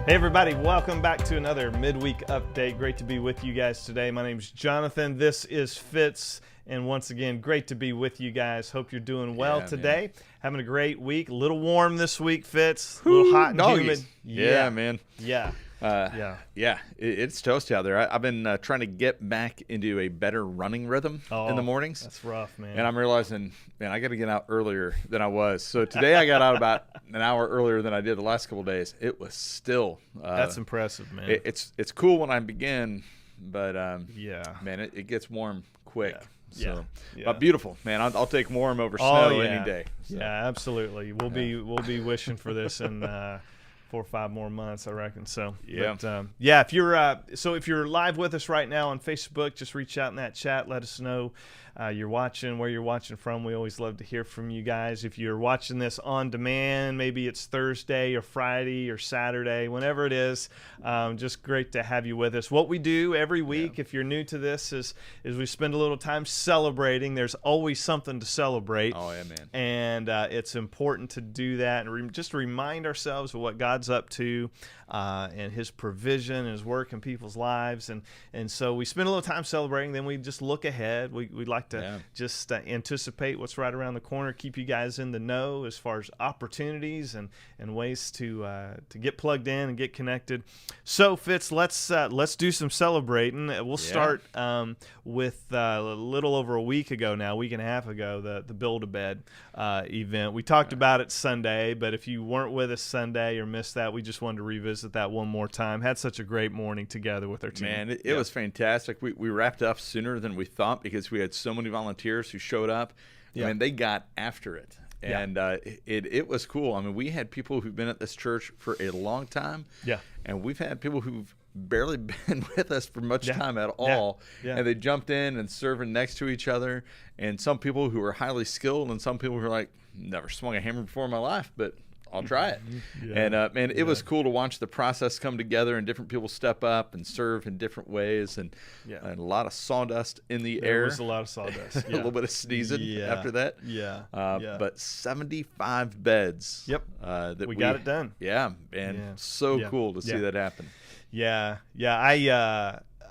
Hey everybody, welcome back to another midweek update. Great to be with you guys today. My name's Jonathan. This is Fitz. And once again, great to be with you guys. Hope you're doing well today. Man. Having a great week. A little warm this week, Fitz. A little hot and humid. Yeah, man. Yeah. It's toasty out there. I've been trying to get back into a better running rhythm in the mornings. That's rough, man. And I'm realizing, man, I got to get out earlier than I was. So today I got out about an hour earlier than I did the last couple of days. It was still that's impressive, man. It's cool when I begin, but man, it gets warm quick. Yeah. So, but beautiful, man. I'll take warm over snow any day. So. Yeah, absolutely. We'll be wishing for this in 4 or 5 more months, I reckon. So if you're live with us right now on Facebook, just reach out in that chat. Let us know you're watching, where you're watching from. We always love to hear from you guys. If you're watching this on demand, maybe it's Thursday or Friday or Saturday, whenever it is, just great to have you with us. What we do every week, if you're new to this, is we spend a little time celebrating. There's always something to celebrate. Oh, yeah, man. And it's important to do that and just remind ourselves of what God's up to and His provision and His work in people's lives. And so we spend a little time celebrating. Then we just look ahead. We like to just anticipate what's right around the corner, keep you guys in the know as far as opportunities and ways to get plugged in and get connected. So, Fitz, let's do some celebrating. We'll start with a little over a week and a half ago, the Build-A-Bed event. We talked about it Sunday, but if you weren't with us Sunday or missed that, we just wanted to revisit that one more time. Had such a great morning together with our team. Man, it was fantastic. We wrapped up sooner than we thought because we had so many volunteers who showed up. I mean, they got after it. And it was cool. I mean, we had people who've been at this church for a long time. Yeah. And we've had people who've barely been with us for much time at all. Yeah. And they jumped in and serving next to each other. And some people who were highly skilled and some people who were like, never swung a hammer before in my life, but I'll try it. And, man, it was cool to watch the process come together and different people step up and serve in different ways and a lot of sawdust in the air. There was a lot of sawdust. A little bit of sneezing after that. But 75 beds. Yep. That we got it done. Yeah, and so cool to see that happen.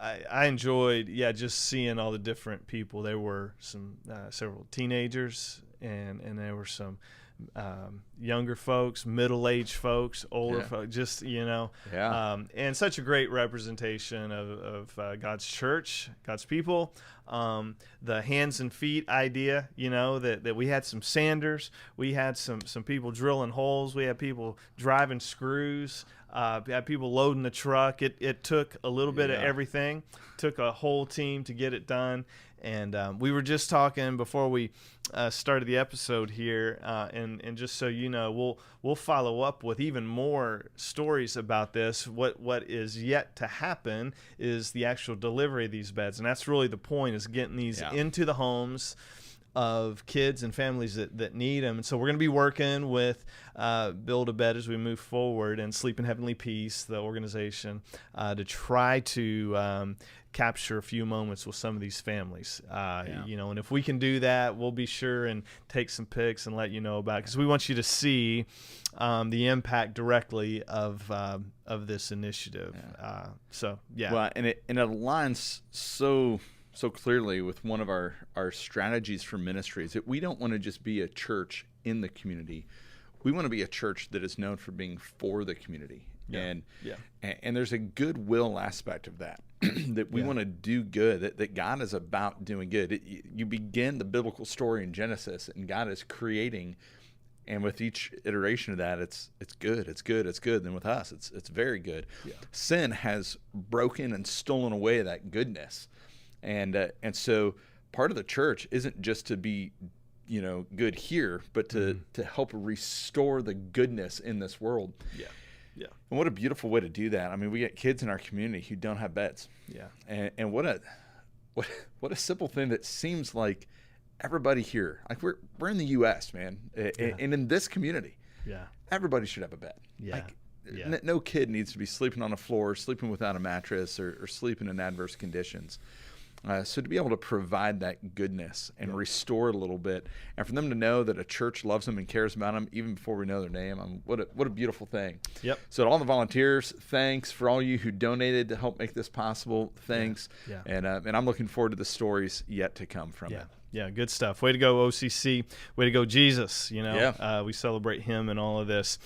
I enjoyed just seeing all the different people. There were several teenagers and there were some younger folks, middle-aged folks, older folks, just and such a great representation of God's church, God's people. The hands and feet idea, that we had some sanders, we had some people drilling holes, we had people driving screws, we had people loading the truck. It took a little bit of everything, took a whole team to get it done. And we were just talking before we started the episode here, and just so you know, we'll follow up with even more stories about this. What is yet to happen is the actual delivery of these beds, and that's really the point: is getting these into the homes of kids and families that need them. And so we're going to be working with Build-A-Bed as we move forward, and Sleep in Heavenly Peace, the organization, to try to capture a few moments with some of these families. And if we can do that, we'll be sure and take some pics and let you know about it, because we want you to see the impact directly of this initiative. Well, and it aligns so clearly with one of our strategies for ministries, that we don't want to just be a church in the community. We want to be a church that is known for being for the community. And there's a goodwill aspect of that, that we want to do good, that God is about doing good. You begin the biblical story in Genesis, and God is creating, and with each iteration of that, it's good, it's good, it's good. And with us, it's very good. Sin has broken and stolen away that goodness. And so part of the church isn't just to be, good here, but to help restore the goodness in this world. And what a beautiful way to do that. I mean, we get kids in our community who don't have beds. And what a simple thing that seems like everybody here, like we're in the U.S., man, and in this community, everybody should have a bed. No kid needs to be sleeping on a floor, sleeping without a mattress, or sleeping in adverse conditions. So to be able to provide that goodness and restore a little bit, and for them to know that a church loves them and cares about them even before we know their name, what a beautiful thing. Yep. So to all the volunteers, thanks. For all you who donated to help make this possible, thanks. Yeah. And I'm looking forward to the stories yet to come from it. Yeah, good stuff. Way to go, OCC. Way to go, Jesus. We celebrate him in all of this.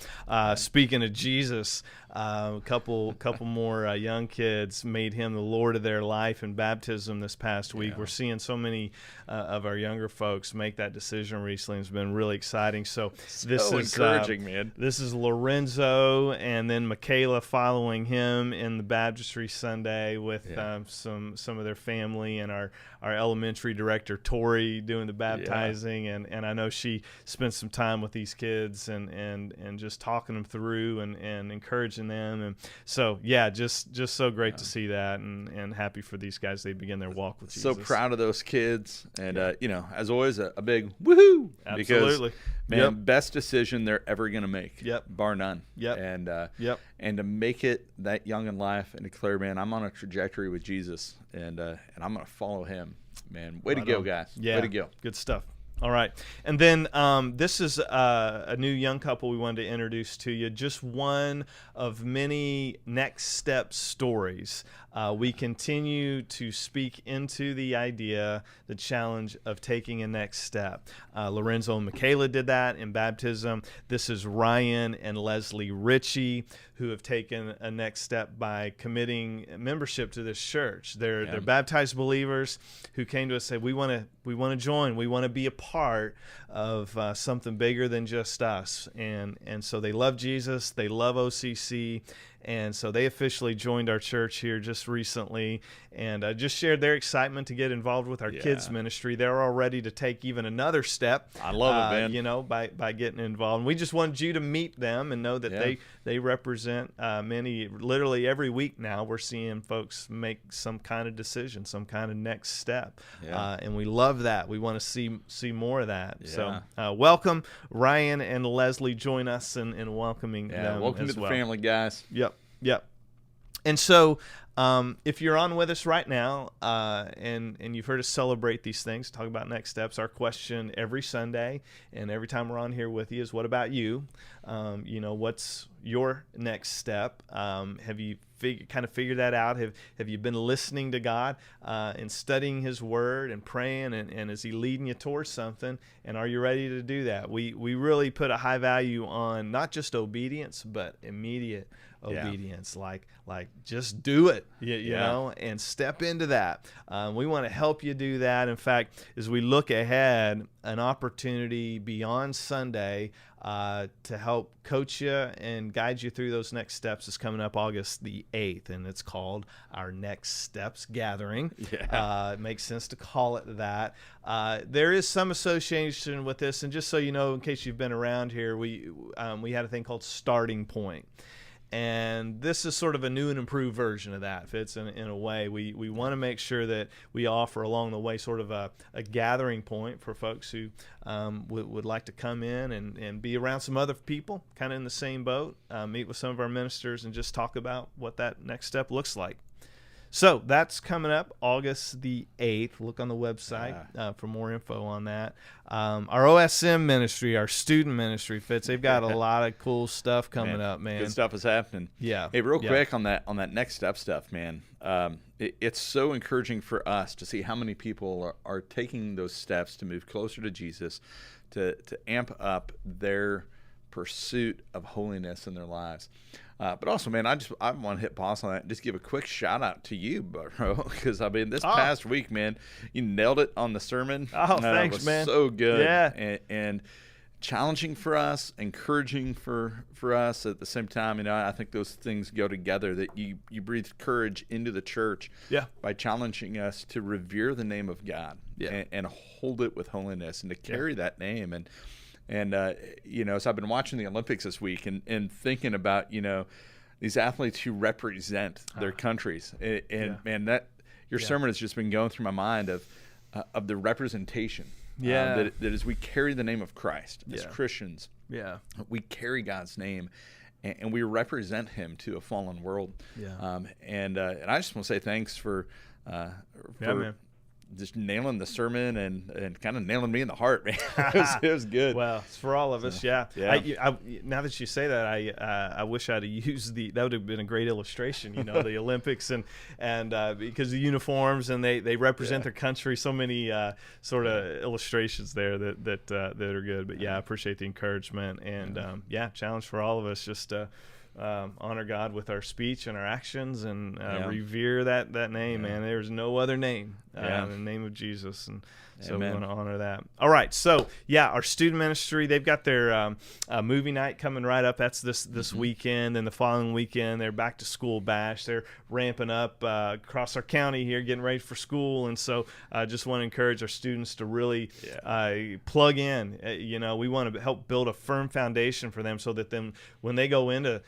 Speaking of Jesus, a couple more young kids made him the Lord of their life in baptism this past week. We're seeing so many of our younger folks make that decision recently. It's been really exciting. So this is encouraging, man. This is Lorenzo, and then Michaela following him in the baptistry Sunday with some of their family, and our elementary director Tori doing the baptizing, and I know she spent some time with these kids and just talking them through and encouraging them, and so just so great to see that, and happy for these guys. They begin their walk with Jesus. So proud of those kids, and as always, a big woohoo! Absolutely. Because, man, best decision they're ever going to make, bar none. And to make it that young in life and declare, man, I'm on a trajectory with Jesus, and I'm going to follow him. Man, way to go, guys. Yeah, way to go. Good stuff. All right. And then this is a new young couple we wanted to introduce to you. Just one of many next step stories. We continue to speak into the idea, the challenge of taking a next step. Lorenzo and Michaela did that in baptism. This is Ryan and Leslie Ritchie, who have taken a next step by committing membership to this church. They're baptized believers who came to us and said, we want to join. We want to be a part of something bigger than just us. And so they love Jesus. They love OCC. And so they officially joined our church here just recently, and just shared their excitement to get involved with our kids ministry. They're all ready to take even another step. I love it, man. By getting involved. And we just wanted you to meet them and know that they represent many. Literally every week now, we're seeing folks make some kind of decision, some kind of next step, and we love that. We want to see more of that. So welcome, Ryan and Leslie. Join us in welcoming them. Welcome to the family, guys. Yep. And so if you're on with us right now and you've heard us celebrate these things, talk about next steps, our question every Sunday and every time we're on here with you is, what about you? What's your next step? Have you figured that out? Have you been listening to God and studying His Word and praying, and is He leading you towards something? And are you ready to do that? We really put a high value on not just obedience, but immediate obedience, like just do it, you know, and step into that. We want to help you do that. In fact, as we look ahead, an opportunity beyond Sunday to help coach you and guide you through those next steps is coming up August the 8th, and it's called our Next Steps Gathering. It makes sense to call it that. There is some association with this, and just so you know, in case you've been around here, we had a thing called Starting Point. And this is sort of a new and improved version of that. Fits in a way. We want to make sure that we offer along the way sort of a gathering point for folks who would like to come in and be around some other people kind of in the same boat, meet with some of our ministers, and just talk about what that next step looks like. So that's coming up August the 8th. Look on the website for more info on that. Our OSM ministry, our student ministry, Fitz, they've got a lot of cool stuff coming up, man. Good stuff is happening. Yeah. Hey, real quick on that next step stuff, man. It's so encouraging for us to see how many people are taking those steps to move closer to Jesus, to amp up their pursuit of holiness in their lives. But also, man, I want to hit pause on that and just give a quick shout out to you, bro, because this past week, man, you nailed it on the sermon. Thanks, it was man. So good. Yeah. And challenging for us, encouraging for us at the same time. I think those things go together, that you breathe courage into the church by challenging us to revere the name of God and hold it with holiness and to carry that name. And so I've been watching the Olympics this week and thinking about, these athletes who represent their countries. Man, that your sermon has just been going through my mind of the representation. That as we carry the name of Christ as Christians, we carry God's name and we represent Him to a fallen world. And I just want to say thanks for just nailing the sermon and kind of nailing me in the heart, man. It was good. Well, it's for all of us, yeah. Yeah. Now that you say that, I wish I'd have used that would have been a great illustration, the Olympics and because the uniforms and they represent their country, so many sort of illustrations there that are good. But yeah, I appreciate the encouragement and challenge for all of us just honor God with our speech and our actions and revere that name, man. There's no other name in the name of Jesus, and so we want to honor that. All right, so our student ministry, they've got their movie night coming right up. That's this weekend, and the following weekend they're back to school bash. They're ramping up across our county here, getting ready for school, and so I just want to encourage our students to really plug in. We want to help build a firm foundation for them so that then when they go into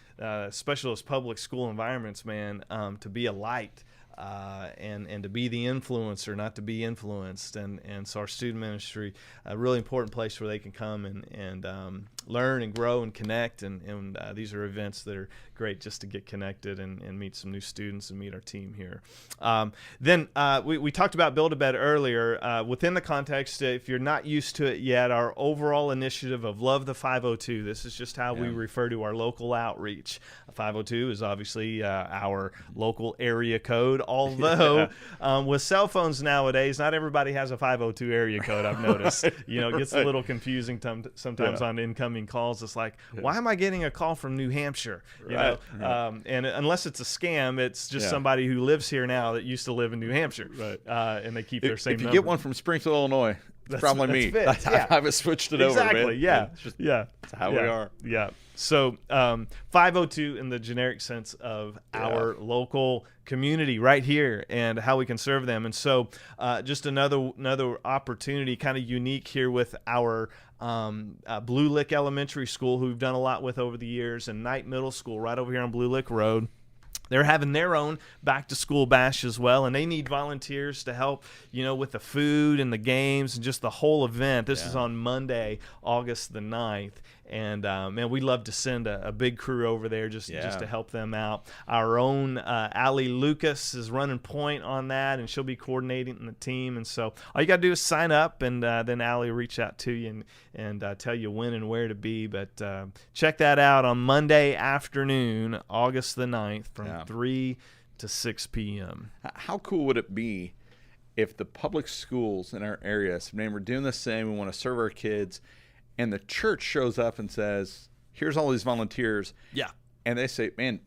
specialist public school environments, man, to be a light. And to be the influencer, not to be influenced, and so our student ministry, a really important place where they can come and learn and grow and connect, and these are events that are great just to get connected and meet some new students and meet our team here. Then we talked about Build-A-Bed earlier. Within the context, if you're not used to it yet, our overall initiative of Love the 502, this is just how we refer to our local outreach. 502 is obviously our local area code, although with cell phones nowadays, not everybody has a 502 area code, I've noticed. It gets a little confusing sometimes on incoming calls. It's like, why am I getting a call from New Hampshire? And unless it's a scam, it's just somebody who lives here now that used to live in New Hampshire, and they keep their same number. If you get one from Springfield, Illinois, it's probably me. I haven't switched it over, man. Exactly, That's how we are. Yeah. So 502 in the generic sense of our local community right here and how we can serve them. And so just another opportunity, kind of unique here with our Blue Lick Elementary School, who we've done a lot with over the years, and Knight Middle School right over here on Blue Lick Road. They're having their own back-to-school bash as well, and they need volunteers to help, with the food and the games and just the whole event. This is on Monday, August the 9th. And, man, we'd love to send a big crew over there just to help them out. Our own Allie Lucas is running point on that, and she'll be coordinating the team. And so all you got to do is sign up, and then Allie will reach out to you and tell you when and where to be. But check that out on Monday afternoon, August the 9th, from 3 to 6 p.m. How cool would it be if the public schools in our area, we're doing the same, we want to serve our kids, and the church shows up and says, here's all these volunteers. Yeah. And they say, man,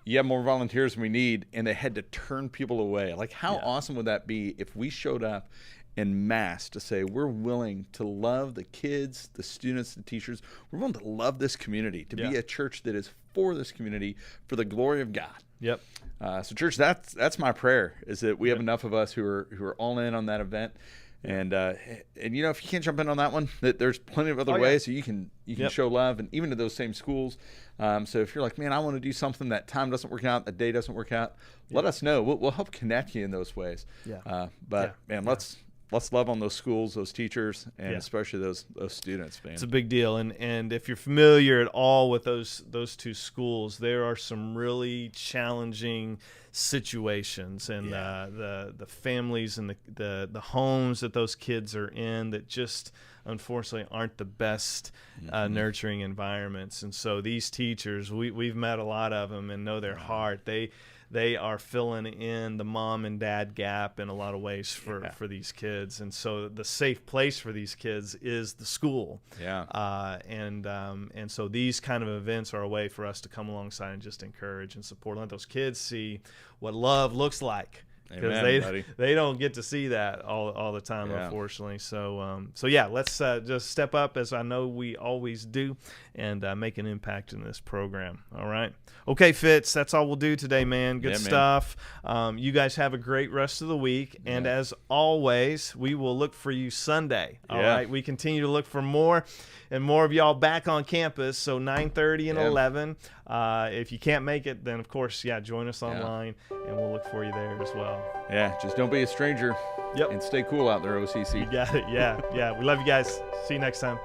you have more volunteers than we need. And they had to turn people away. Like, how awesome would that be if we showed up en masse to say, we're willing to love the kids, the students, the teachers. We're willing to love this community, to be a church that is for this community, for the glory of God. Yep. So church, that's my prayer, is that we have enough of us who are all in on that event. And if you can't jump in on that one, that there's plenty of other ways so you can show love, and even to those same schools. So if you're like, man, I want to do something, that time doesn't work out, the day doesn't work out, let us know. We'll help connect you in those ways. Let's love on those schools, those teachers, and especially those students, man. It's a big deal. And if you're familiar at all with those two schools, there are some really challenging situations, and the families and the homes that those kids are in that just unfortunately aren't the best nurturing environments. And so these teachers, we've met a lot of them and know their heart. They are filling in the mom and dad gap in a lot of ways for these kids. And so the safe place for these kids is the school. And so these kind of events are a way for us to come alongside and just encourage and support. Let those kids see what love looks like. Because they don't get to see that all the time, unfortunately. So let's just step up, as I know we always do, and make an impact in this program. All right. Okay, Fitz, that's all we'll do today, man. Good stuff. You guys have a great rest of the week. And as always, we will look for you Sunday. All right. We continue to look for more and more of y'all back on campus. So 9:30 and 11. If you can't make it, then of course, join us online, and we'll look for you there as well. Yeah, just don't be a stranger. Yep. And stay cool out there, OCC. You got it. Yeah. We love you guys. See you next time.